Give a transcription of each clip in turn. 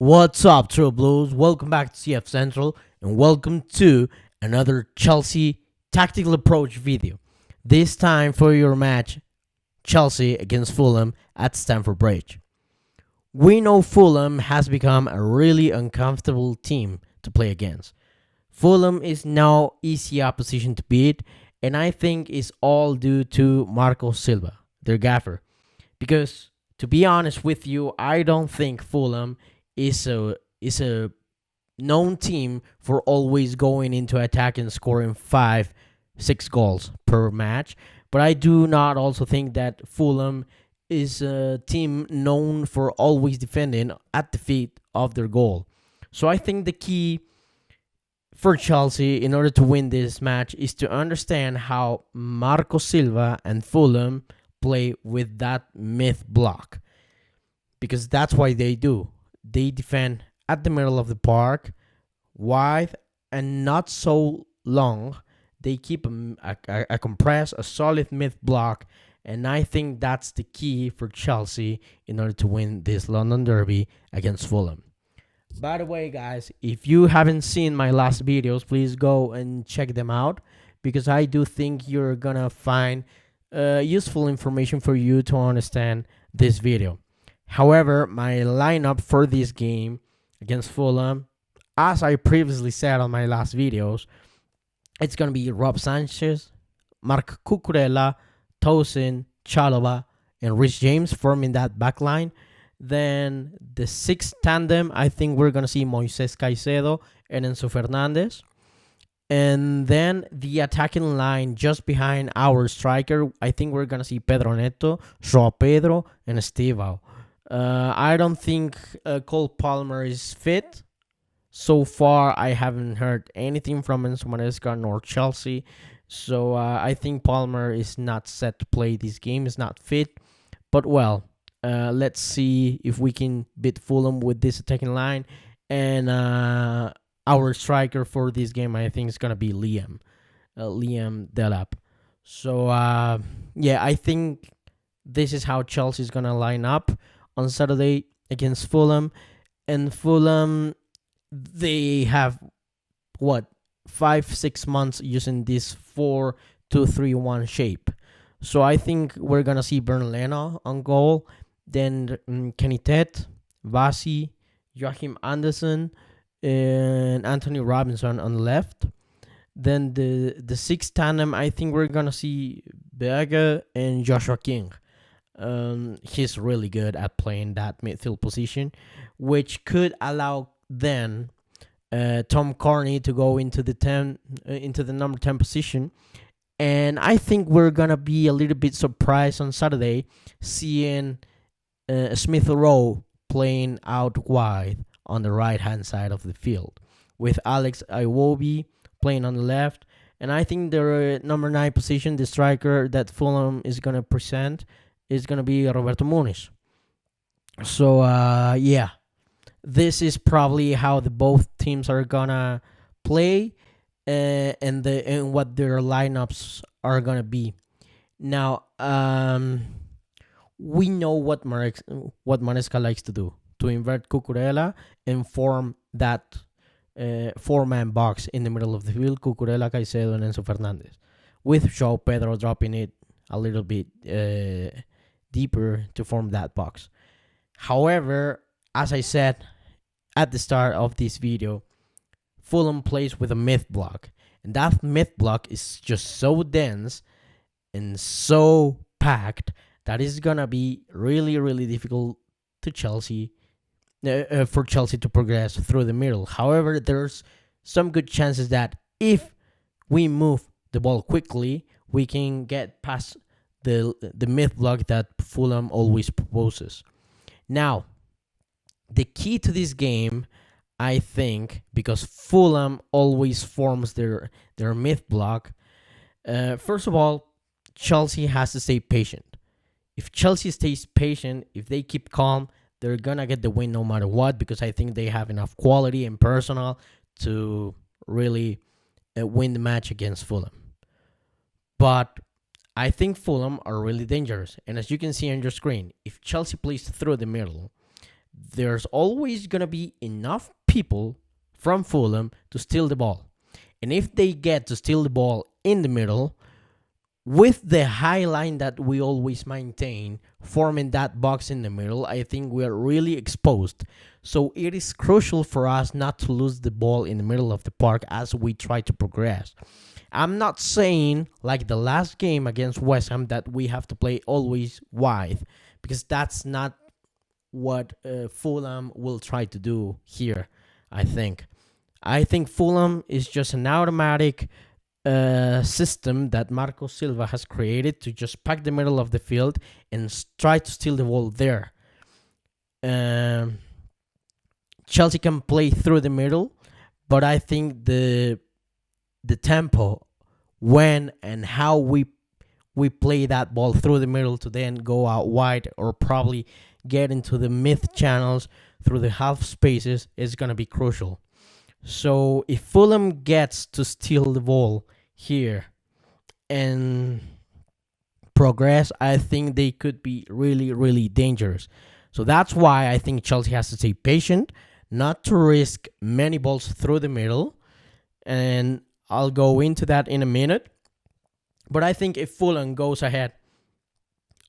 What's up, True Blues? Welcome back to CF Central and welcome to another Chelsea tactical approach video. This time for your match, Chelsea against Fulham at Stamford Bridge. We know Fulham has become a really uncomfortable team to play against. Fulham is now easy opposition to beat, and I think it's all due to Marco Silva, their gaffer. Because to be honest with you, I don't think Fulham is a known team for always going into attack and scoring 5, 6 goals per match. But I do not also think that Fulham is a team known for always defending at the feet of their goal. So I think the key for Chelsea in order to win this match is to understand how Marco Silva and Fulham play with that myth block, because that's why they do. They defend at the middle of the park, wide and not so long. They keep a compressed, a solid mid block, and I think that's the key for Chelsea in order to win this London Derby against Fulham. By the way, guys, if you haven't seen my last videos, please go and check them out, because I do think you're gonna find useful information for you to understand this video. However, my lineup for this game against Fulham, as I previously said on my last videos, it's going to be Rob Sanchez, Mark Cucurella, Tosin, Chalobah, and Rich James forming that back line. Then the sixth tandem, I think we're going to see Moises Caicedo and Enzo Fernandez. And then the attacking line just behind our striker, I think we're going to see Pedro Neto, Joao Pedro, and Estevao. I don't think Cole Palmer is fit. So far, I haven't heard anything from Enzo Maresca nor Chelsea. So I think Palmer is not set to play this game. Is not fit. But well, let's see if we can beat Fulham with this attacking line. And our striker for this game, I think, is going to be Liam Delap. So yeah, I think this is how Chelsea is going to line up on Saturday against Fulham. And Fulham, they have 5-6 months using this 4-2-3-1 shape. So I think we're gonna see Bernd Leno on goal, then Kenny Tet, Vasi, Joachim Andersen, and Anthony Robinson on the left. Then the sixth tandem, I think we're gonna see Berger and Joshua King. He's really good at playing that midfield position, which could allow then Tom Carney to go into the number 10 position. And I think we're gonna be a little bit surprised on Saturday seeing Smith Rowe playing out wide on the right hand side of the field, with Alex Iwobi playing on the left. And I think the number 9 position, the striker that Fulham is gonna present, is going to be Roberto Muniz. So, yeah, this is probably how the both teams are going to play and what their lineups are going to be. Now, we know what Maresca likes to do, to invert Cucurella and form that 4-man box in the middle of the field, Cucurella, Caicedo, and Enzo Fernandez, with Joao Pedro dropping it a little bit deeper to form that box. However, as I said at the start of this video, Fulham plays with a myth block, and that myth block is just so dense and so packed that it's gonna be really, really difficult to Chelsea for Chelsea to progress through the middle. However, there's some good chances that if we move the ball quickly, we can get past the myth block that Fulham always proposes. Now, the key to this game, I think, because Fulham always forms their myth block, first of all, Chelsea has to stay patient. If Chelsea stays patient, if they keep calm, they're gonna get the win no matter what, because I think they have enough quality and personnel to really win the match against Fulham. But I think Fulham are really dangerous. And as you can see on your screen, if Chelsea plays through the middle, there's always going to be enough people from Fulham to steal the ball. And if they get to steal the ball in the middle, with the high line that we always maintain, forming that box in the middle, I think we are really exposed. So it is crucial for us not to lose the ball in the middle of the park as we try to progress. I'm not saying, like the last game against West Ham, that we have to play always wide, because that's not what Fulham will try to do here, I think. I think Fulham is just an automatic system that Marco Silva has created to just pack the middle of the field and try to steal the ball there. Um, Chelsea can play through the middle, but I think the tempo, when and how we play that ball through the middle to then go out wide or probably get into the mid channels through the half spaces is going to be crucial. So if Fulham gets to steal the ball here and progress, I think they could be really, really dangerous. So that's why I think Chelsea has to stay patient, not to risk many balls through the middle. And I'll go into that in a minute. But I think if Fulham goes ahead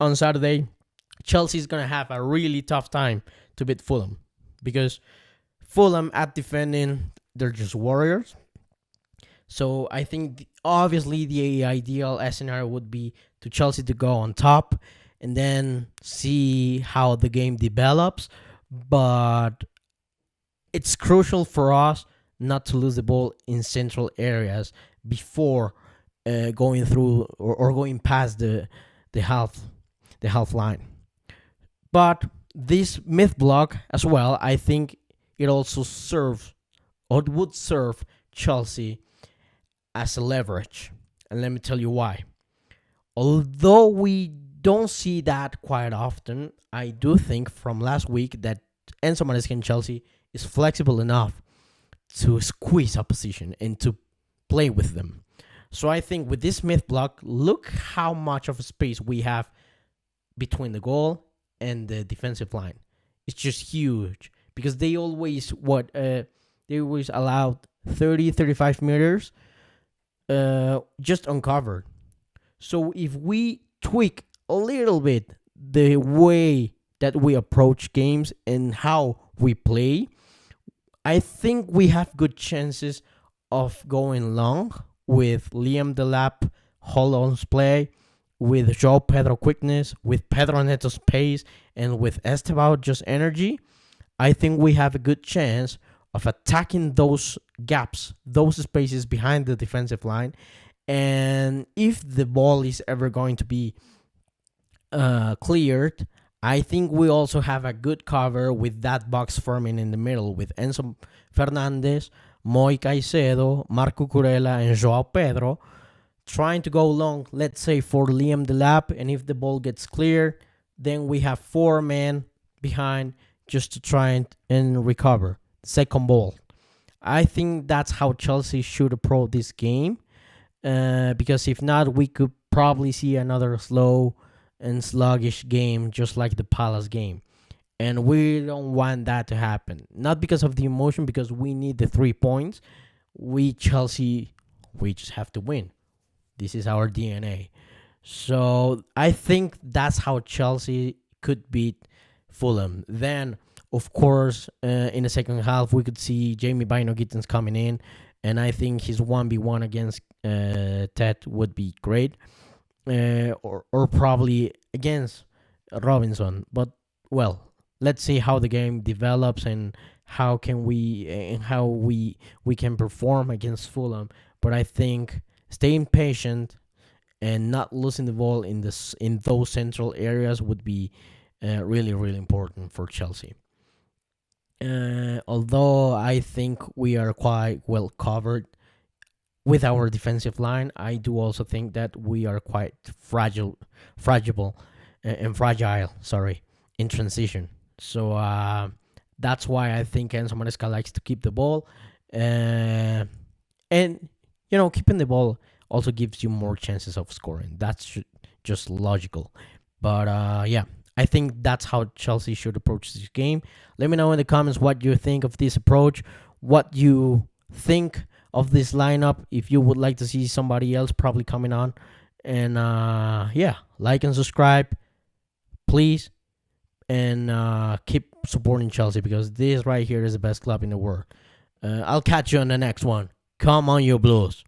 on Saturday, Chelsea's going to have a really tough time to beat Fulham, because Fulham at defending, they're just warriors. So I think obviously the ideal scenario would be to Chelsea to go on top and then see how the game develops. But it's crucial for us not to lose the ball in central areas before going through or going past the half line. But this myth block as well, I think it also serves, or it would serve Chelsea as a leverage. And let me tell you why. Although we don't see that quite often, I do think from last week that Enzo Maresca in Chelsea is flexible enough to squeeze opposition and to play with them. So I think with this myth block, look how much of a space we have between the goal and the defensive line. It's just huge, because they always allowed 30-35 meters just uncovered. So if we tweak a little bit the way that we approach games and how we play, I think we have good chances of going long with Liam Delap, Holland's play, with Joao Pedro quickness, with Pedro Neto's pace, and with Estevao just energy. I think we have a good chance of attacking those gaps, those spaces behind the defensive line. And if the ball is ever going to be cleared, I think we also have a good cover with that box forming in the middle with Enzo Fernandez, Moi Caicedo, Marco Curella, and Joao Pedro trying to go long, let's say for Liam Delap. And if the ball gets cleared, then we have 4 men behind just to try and recover second ball. I think that's how Chelsea should approach this game, because if not, we could probably see another slow and sluggish game just like the Palace game. And we don't want that to happen. Not because of the emotion, because we need the 3 points. Chelsea, we just have to win. This is our DNA. So I think that's how Chelsea could beat Fulham. Then, of course, in the second half, we could see Jamie Bino Gittens coming in. And I think his 1v1 against Ted would be great. Or probably against Robinson. But, well, let's see how the game develops and how we can perform against Fulham. But I think staying patient and not losing the ball in those central areas would be really, really important for Chelsea. Although I think we are quite well covered with our defensive line, I do also think that we are quite fragile, in transition. So that's why I think Enzo Maresca likes to keep the ball, and keeping the ball also gives you more chances of scoring. That's just logical. But yeah, I think that's how Chelsea should approach this game. Let me know in the comments what you think of this approach, what you think of this lineup, if you would like to see somebody else probably coming on. And yeah, like and subscribe, please. And keep supporting Chelsea because this right here is the best club in the world. I'll catch you on the next one. Come on, you Blues.